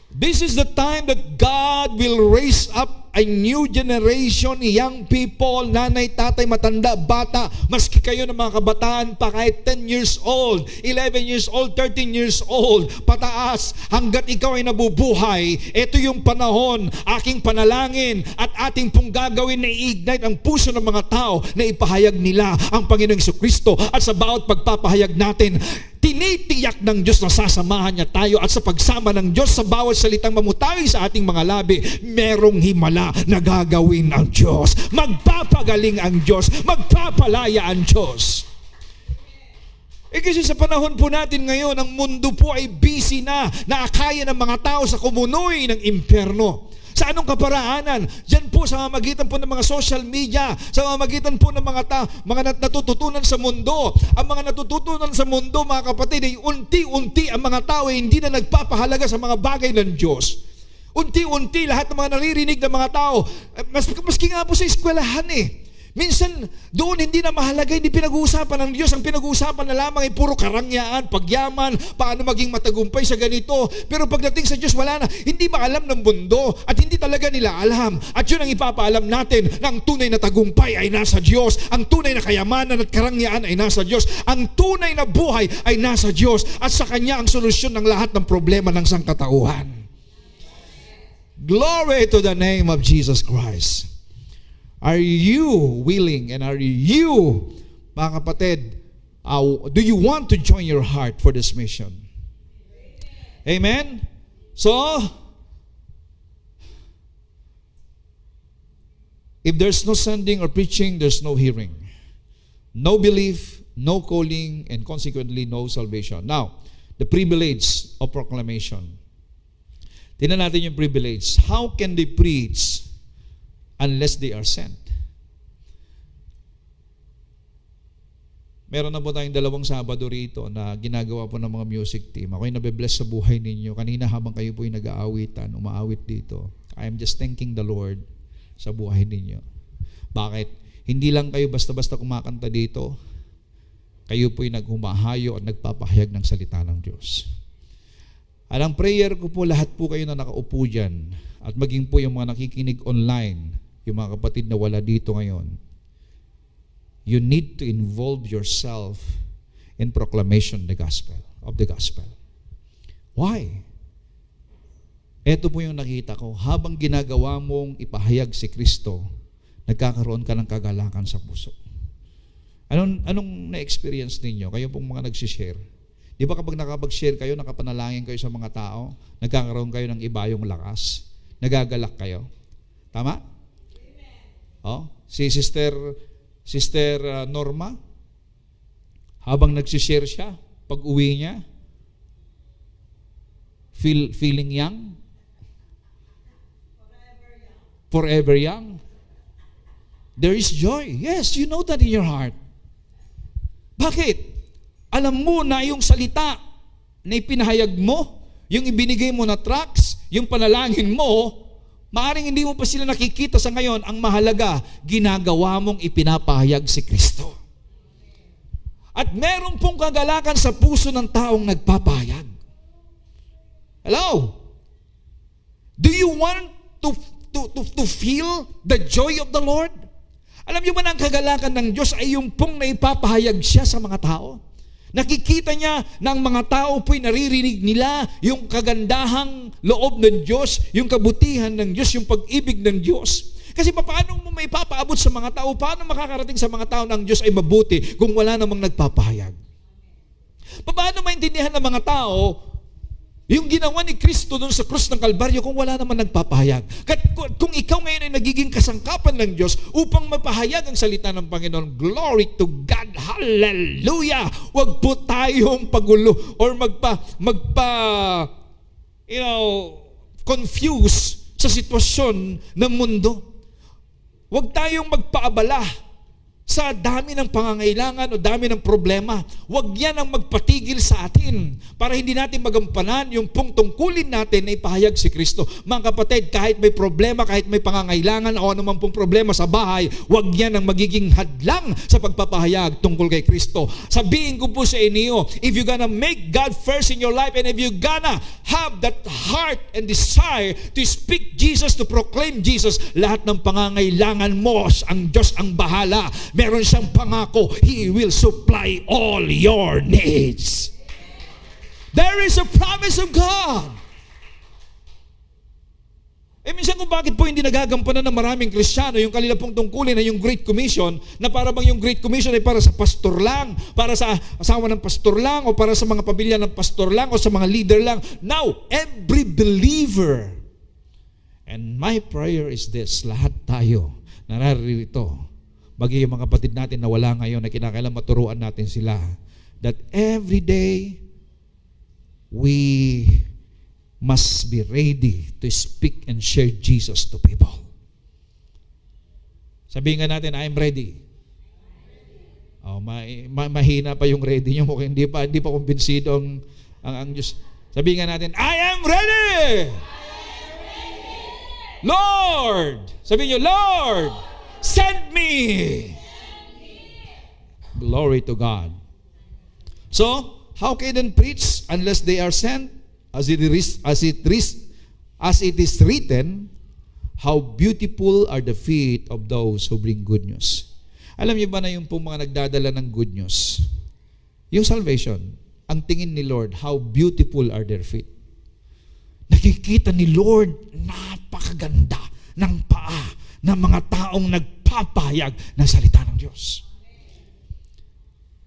This is the time that God will raise up a new generation, young people, nanay, tatay, matanda, bata, maski kayo ng mga kabataan pa kahit 10 years old, 11 years old, 13 years old, pataas, hanggat ikaw ay nabubuhay, ito yung panahon, aking panalangin at ating pong gagawin na i-ignite ang puso ng mga tao na ipahayag nila ang Panginoong Jesucristo at sa bawat pagpapahayag natin, tinitiyak ng Diyos na sasamahan niya tayo at sa pagsama ng Diyos sa bawat salitang mamutawi sa ating mga labi, merong himala na gagawin ang Diyos. Magpapagaling ang Diyos. Magpapalaya ang Diyos. Kasi sa panahon po natin ngayon, ang mundo po ay busy na akaya ng mga tao sa kumunoy ng impyerno. Sa anong kaparaanan? Diyan po sa mamagitan po ng mga social media, sa mamagitan po ng mga natututunan sa mundo. Ang mga natututunan sa mundo, mga kapatid, ay unti-unti ang mga tao ay hindi na nagpapahalaga sa mga bagay ng Diyos. Unti-unti lahat ng mga naririnig ng mga tao, maski nga po sa eskwelahan minsan doon hindi na mahalaga, hindi pinag-uusapan ng Diyos. Ang pinag-uusapan na lamang ay puro karangyaan, pagyaman, paano maging matagumpay sa ganito. Pero pagdating sa Diyos, wala na. Hindi maalam ng mundo at hindi talaga nila alam. At yun ang ipapaalam natin na ang tunay na tagumpay ay nasa Diyos. Ang tunay na kayamanan at karangyaan ay nasa Diyos. Ang tunay na buhay ay nasa Diyos. At sa Kanya ang solusyon ng lahat ng problema ng sangkatauhan. Glory to the name of Jesus Christ. Are you willing and are you, mga kapatid, do you want to join your heart for this mission? Amen? So, if there's no sending or preaching, there's no hearing. No belief, no calling, and consequently, no salvation. Now, the privilege of proclamation. Tingnan natin yung privilege. How can they preach unless they are sent? Meron na po tayong 2 Sabado rito na ginagawa po ng mga music team. Ako'y nabe-bless sa buhay ninyo. Kanina habang kayo po'y nag-aawitan, umaawit dito, I am just thanking the Lord sa buhay ninyo. Bakit? Hindi lang kayo basta-basta kumakanta dito. Kayo po'y naghumahayo at nagpapahayag ng salita ng Diyos. At ang prayer ko po, lahat po kayo na nakaupo dyan, at maging po yung mga nakikinig online, yung mga kapatid na wala dito ngayon, you need to involve yourself in proclamation of the gospel. Why? Ito po yung nakita ko. Habang ginagawa mong ipahayag si Kristo, nagkakaroon ka ng kagalakan sa puso. Anong na-experience ninyo? Kayo pong mga nagsishare. Di ba kapag nakapag-share kayo, nakapanalangin kayo sa mga tao, nagkakaroon kayo ng iba yung lakas, nagagalak kayo? Tama? Oh, si Sister Norma, habang nagsishare siya, pag uwi niya, feeling young? Forever young. There is joy. Yes, you know that in your heart. Bakit? Alam mo na yung salita na ipinahayag mo, yung ibinigay mo na tracts, yung panalangin mo, maaring hindi mo pa sila nakikita sa ngayon. Ang mahalaga, ginagawa mong ipinapahayag si Kristo. At meron pong kagalakan sa puso ng taong nagpapahayag. Hello? Do you want to feel the joy of the Lord? Alam niyo ba na ang kagalakan ng Diyos ay yung pong naipapahayag siya sa mga tao? Nakikita niya ng mga tao po'y naririnig nila yung kagandahang loob ng Diyos, yung kabutihan ng Diyos, yung pag-ibig ng Diyos. Kasi paano mo may papaabot sa mga tao? Paano makakarating sa mga tao ng Diyos ay mabuti kung wala namang nagpapahayag? Paano maintindihan ng mga tao yung ginawa ni Kristo doon sa krus ng Kalbaryo kung wala naman nagpapahayag? Kung ikaw ngayon ay nagiging kasangkapan ng Diyos upang mapahayag ang salita ng Panginoon, glory to God, hallelujah! Huwag po tayong pagulo or confuse sa sitwasyon ng mundo. Huwag tayong magpaabala sa dami ng pangangailangan o dami ng problema. Huwag yan ang magpatigil sa atin para hindi natin magampanan yung pong tungkulin natin na ipahayag si Kristo. Mga kapatid, kahit may problema, kahit may pangangailangan o anuman pong problema sa bahay, huwag yan ang magiging hadlang sa pagpapahayag tungkol kay Kristo. Sabihin ko po sa inyo, if you're gonna make God first in your life and if you're gonna have that heart and desire to speak Jesus, to proclaim Jesus, lahat ng pangangailangan mo, ang Diyos ang bahala. Meron siyang pangako, He will supply all your needs. There is a promise of God. Minsan kung bakit po hindi nagagampanan ng maraming Kristiyano yung kanila pong tungkulin na yung Great Commission, na para bang yung Great Commission ay para sa pastor lang, para sa asawa ng pastor lang, o para sa mga pamilya ng pastor lang, o sa mga leader lang. Now, every believer, and my prayer is this, lahat tayo nararito, bagay yung mga kapatid natin na wala ngayon, na kinakailangan maturuan natin sila, that every day we must be ready to speak and share Jesus to people. Sabihin nga natin, I'm ready. Oh, mahina pa yung ready nyo. Mukhang hindi pa kumbinsido ang Diyos. Sabihin nga natin, I am ready! Lord! Sabihin nyo, Lord! Send me! Glory to God. So, how can they preach unless they are sent? As it is written, how beautiful are the feet of those who bring good news. Alam niyo ba na yung pong mga nagdadala ng good news, yung salvation, ang tingin ni Lord, how beautiful are their feet. Nakikita ni Lord, napakaganda ng paa ng mga taong nagpapahayag ng salita ng Diyos.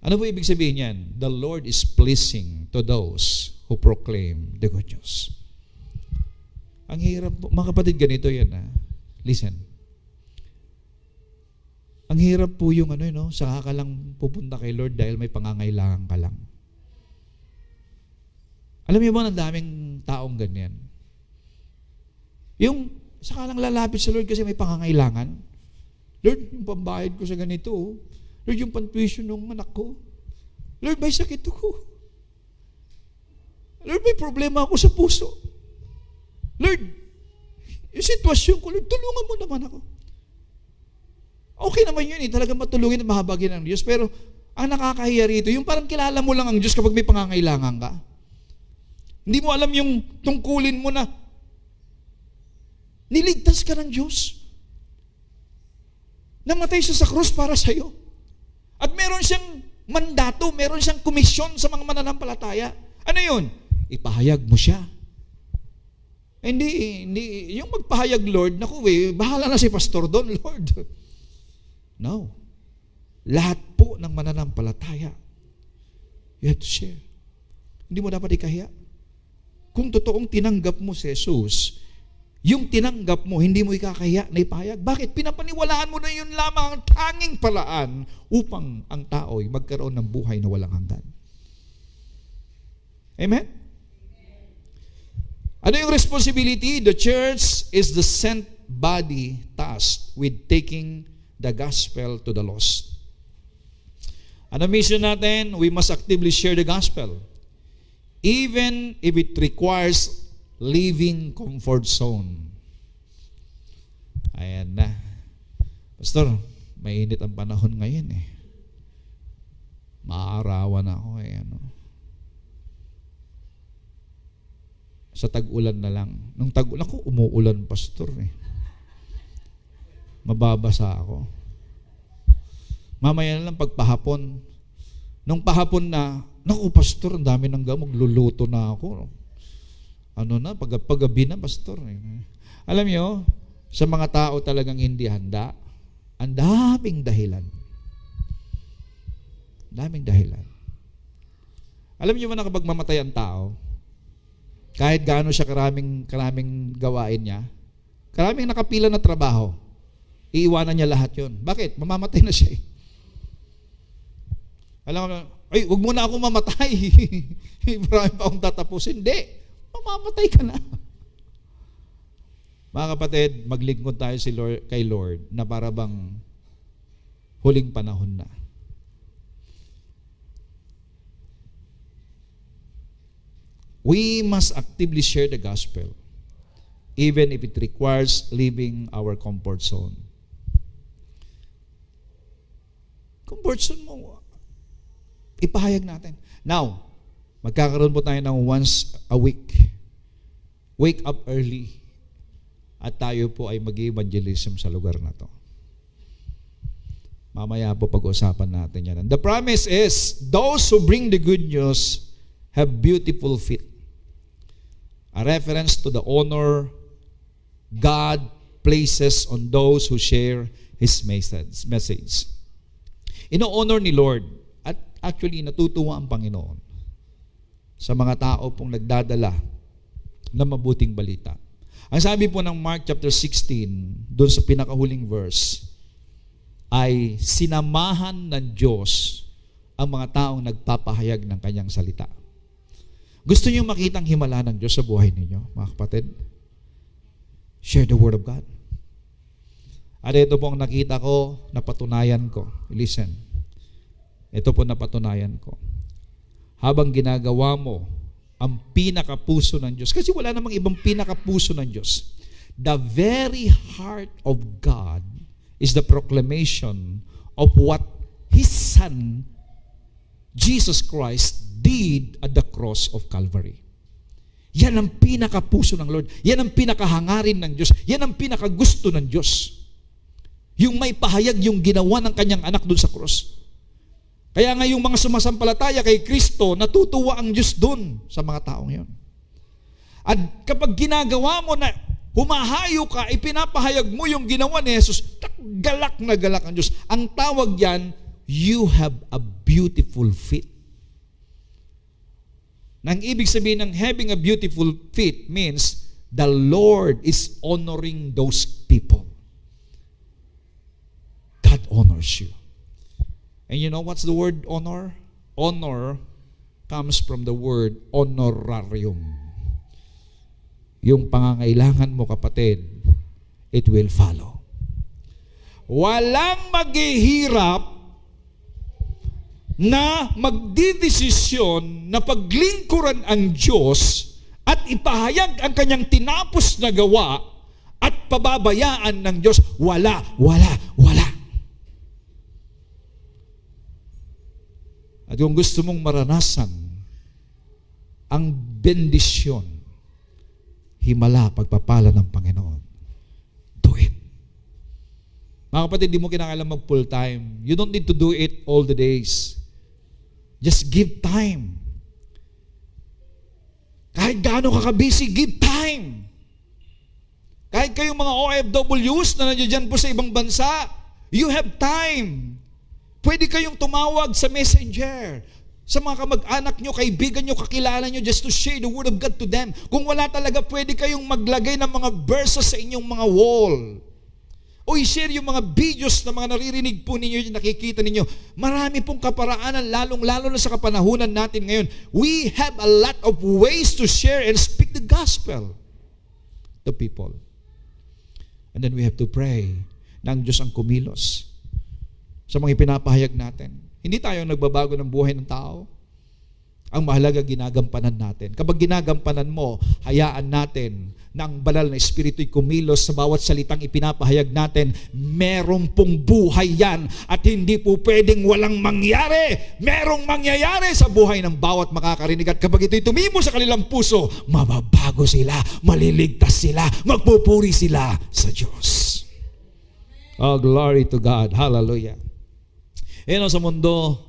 Ano po ibig sabihin yan? The Lord is pleasing to those who proclaim the good news. Ang hirap po, mga kapatid, ganito yan. Listen. Ang hirap po yung saka ka lang pupunta kay Lord dahil may pangangailangan ka lang. Alam niyo ba, ang daming taong ganyan? Yung saka lang lalapit sa Lord kasi may pangangailangan. Lord, yung pambayad ko sa ganito. Lord, yung pan-tuition ng anak ko. Lord, may sakit ako. Lord, may problema ako sa puso. Lord, yung sitwasyon ko, Lord, tulungan mo naman ako. Okay naman yun talagang matulungin at mahabagin ng Diyos. Pero ang nakakahiya rito, yung parang kilala mo lang ang Diyos kapag may pangangailangan ka. Hindi mo alam yung tungkulin mo na niligtas ka ng Diyos. Namatay siya sa krus para sa'yo. At meron siyang mandato, meron siyang komisyon sa mga mananampalataya. Ano yun? Ipahayag mo siya. Hindi, yung magpahayag, Lord, bahala na si pastor doon, Lord. No. Lahat po ng mananampalataya, you have to share. Hindi mo dapat ikahiya. Kung totoong tinanggap mo si Jesus, yung tinanggap mo, hindi mo ikakahiya na ipahayag. Bakit? Pinapaniwalaan mo na yun lamang ang tanging paraan upang ang tao'y magkaroon ng buhay na walang hanggan. Amen? Ano yung responsibility? The church is the sent body tasked with taking the gospel to the lost. Ano mission natin? We must actively share the gospel. Even if it requires leaving comfort zone. Ayan na. Pastor, mainit ang panahon ngayon eh. Maaarawan ako eh. Sa tag-ulan na lang. Nung tag-ulan ko, umuulan, pastor eh. Mababasa ako. Mamaya na lang pagpahapon. Nung pahapon na, naku pastor, ang dami ng gamog, luluto na ako. Paggabi na pastor. Alam niyo, sa mga tao talagang hindi handa, ang daming dahilan. Daming dahilan. Alam niyo ba na kapag mamatay ang tao, kahit gaano siya karaming gawain niya, karaming nakapila na trabaho, iiwanan niya lahat yon. Bakit? Mamamatay na siya eh. Alam mo, ay, huwag mo na ako mamatay. Marami pa akong tatapusin. Hindi. Mamamatay ka na. Mga kapatid, maglingkod tayo kay Lord na para bang huling panahon na. We must actively share the gospel even if it requires leaving our comfort zone. Comfort zone mo, ipahayag natin. Now, magkakaroon po tayo ng once a week. Wake up early. At tayo po ay mag-evangelism sa lugar na to. Mamaya po pag-usapan natin yan. And the promise is, those who bring the good news have beautiful feet. A reference to the honor God places on those who share His message. Ino-honor ni Lord at actually natutuwa ang Panginoon sa mga tao pong nagdadala ng mabuting balita. Ang sabi po ng Mark chapter 16, doon sa pinakahuling verse, ay sinamahan ng Diyos ang mga taong nagpapahayag ng kanyang salita. Gusto niyo makita ang himala ng Diyos sa buhay ninyo, mga kapatid? Share the Word of God. At ito po ang nakita ko, napatunayan ko. Listen. Ito po napatunayan ko. Habang ginagawa mo ang pinakapuso ng Diyos, kasi wala namang ibang pinakapuso ng Diyos. The very heart of God is the proclamation of what His Son, Jesus Christ, did at the cross of Calvary. Yan ang pinakapuso ng Lord. Yan ang pinakahangarin ng Diyos. Yan ang pinakagusto ng Diyos. Yung may pahayag yung ginawa ng kanyang anak doon sa cross. Kaya nga yung mga sumasampalataya kay Kristo, natutuwa ang Diyos doon sa mga taong yon. At kapag ginagawa mo na humahayo ka, ipinapahayag mo yung ginawa ni Jesus, galak na galak ang Diyos. Ang tawag yan, you have a beautiful feet. Nang ibig sabihin ng having a beautiful feet means the Lord is honoring those people. God honors you. And you know what's the word honor? Honor comes from the word honorarium. Yung pangangailangan mo, kapatid, it will follow. Walang maghihirap na magdidesisyon na paglingkuran ang Diyos at ipahayag ang kanyang tinapos na gawa at pababayaan ng Diyos. Wala. At kung gusto mong maranasan ang bendisyon, himala, pagpapala ng Panginoon, do it. Mga kapatid, di mo kinakailangan mag full time. You don't need to do it all the days. Just give time. Kahit gaano ka busy, give time. Kahit kayong mga OFWs na nandiyan po sa ibang bansa, you have time. Pwede kayong tumawag sa messenger, sa mga kamag-anak nyo, kaibigan nyo, kakilala nyo, just to share the Word of God to them. Kung wala talaga, pwede kayong maglagay ng mga verses sa inyong mga wall. O i-share yung mga videos na mga naririnig po ninyo, yung nakikita ninyo. Marami pong kaparaanan, lalong-lalo na sa kapanahunan natin ngayon. We have a lot of ways to share and speak the gospel to people. And then we have to pray na ang Diyos ang kumilos sa mga ipinapahayag natin. Hindi tayo nagbabago ng buhay ng tao. Ang mahalaga, ginagampanan natin. Kapag ginagampanan mo, hayaan natin na ang banal na Espiritu'y kumilos sa bawat salitang ipinapahayag natin. Merong pong buhay yan at hindi po pwedeng walang mangyari. Merong mangyayari sa buhay ng bawat makakarinig. At kapag ito'y tumimo sa kanilang puso, mababago sila, maliligtas sila, magpupuri sila sa Diyos. Oh, glory to God. Hallelujah. Sa mundo,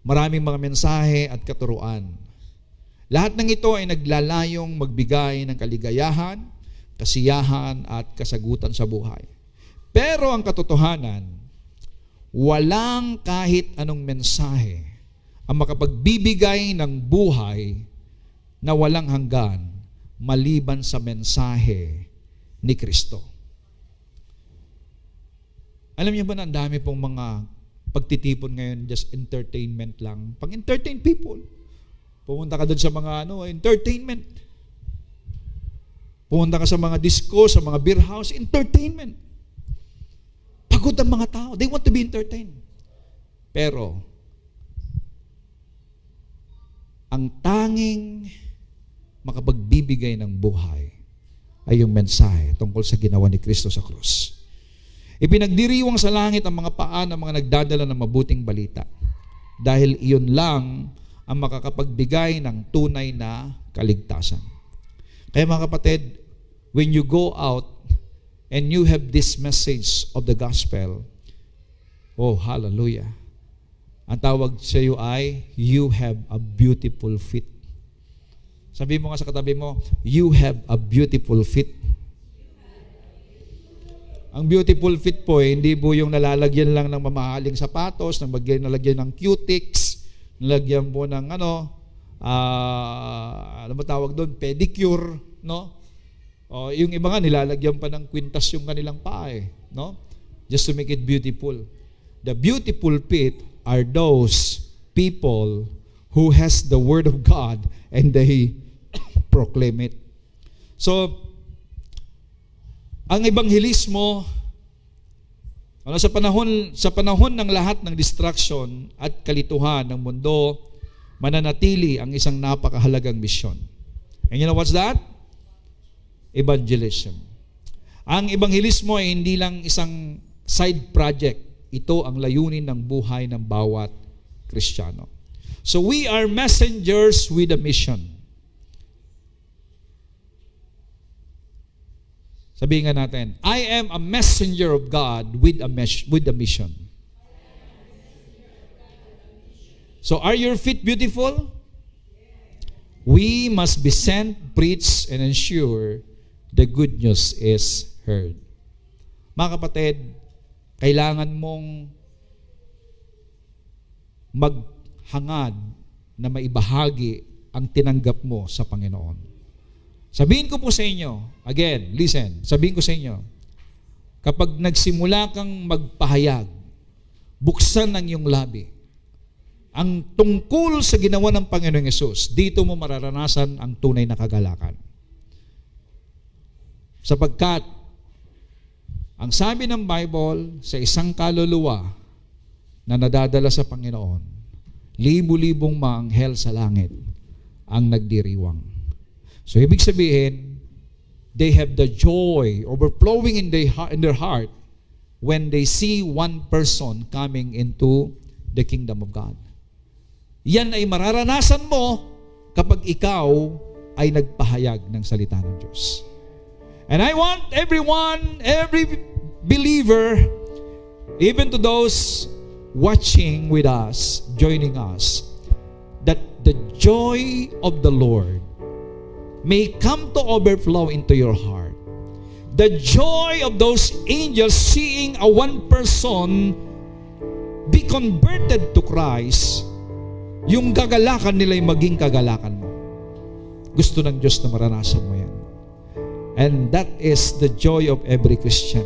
maraming mga mensahe at katuruan. Lahat ng ito ay naglalayong magbigay ng kaligayahan, kasiyahan at kasagutan sa buhay. Pero ang katotohanan, walang kahit anong mensahe ang makapagbibigay ng buhay na walang hanggan maliban sa mensahe ni Kristo. Alam niyo ba na ang dami pong mga pagtitipon ngayon, just entertainment lang. Pang-entertain people. Pumunta ka doon sa mga entertainment. Pumunta ka sa mga disco, sa mga beer house, entertainment. Pagod ang mga tao. They want to be entertained. Pero, ang tanging makapagbibigay ng buhay ay yung mensahe tungkol sa ginawa ni Kristo sa krus. Ipinagdiriwang sa langit ang mga paa ng mga nagdadala ng mabuting balita. Dahil iyon lang ang makakapagbigay ng tunay na kaligtasan. Kaya mga kapatid, when you go out and you have this message of the gospel, oh, hallelujah. Ang tawag sa iyo ay, you have a beautiful feet. Sabi mo nga sa katabi mo, you have a beautiful feet. Ang beautiful feet po, hindi po yung nalalagyan lang ng mamahaling sapatos, nalagyan ng cutics, nalagyan po ng ano ba tawag doon, pedicure, no? O yung iba nga nilalagyan pa ng kwintas yung kanilang paa, no? Just to make it beautiful. The beautiful feet are those people who has the Word of God and they proclaim it. So, ang ebanghelismo, sa panahon ng lahat ng distraction at kalituhan ng mundo, mananatili ang isang napakahalagang misyon. And you know what's that? Evangelism. Ang ebanghelismo ay hindi lang isang side project. Ito ang layunin ng buhay ng bawat Kristiyano. So we are messengers with a mission. Sabihin nga natin, I am a messenger of God with a mission. So are your feet beautiful? We must be sent, preach, and ensure the good news is heard. Mga kapatid, kailangan mong maghangad na maibahagi ang tinanggap mo sa Panginoon. Sabihin ko po sa inyo, again, listen, sabihin ko sa inyo, kapag nagsimula kang magpahayag, buksan ang iyong labi, ang tungkol sa ginawa ng Panginoong Yesus, dito mo mararanasan ang tunay na kagalakan. Sapagkat, ang sabi ng Bible, sa isang kaluluwa na nadadala sa Panginoon, libu-libong maanghel sa langit ang nagdiriwang. So, ibig sabihin, they have the joy overflowing in their heart when they see one person coming into the kingdom of God. Yan ay mararanasan mo kapag ikaw ay nagpahayag ng salita ng Diyos. And I want everyone, every believer, even to those watching with us, joining us, that the joy of the Lord may come to overflow into your heart. The joy of those angels seeing a one person be converted to Christ, yung kagalakan nila ay maging kagalakan mo. Gusto ng Diyos na maranasan mo yan. And that is the joy of every Christian.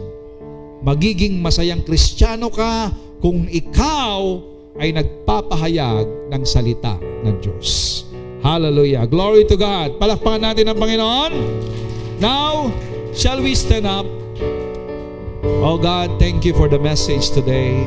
Magiging masayang Kristiyano ka kung ikaw ay nagpapahayag ng salita ng Diyos. Hallelujah. Glory to God. Palakpakan natin ang Panginoon. Now, shall we stand up? Oh God, thank you for the message today.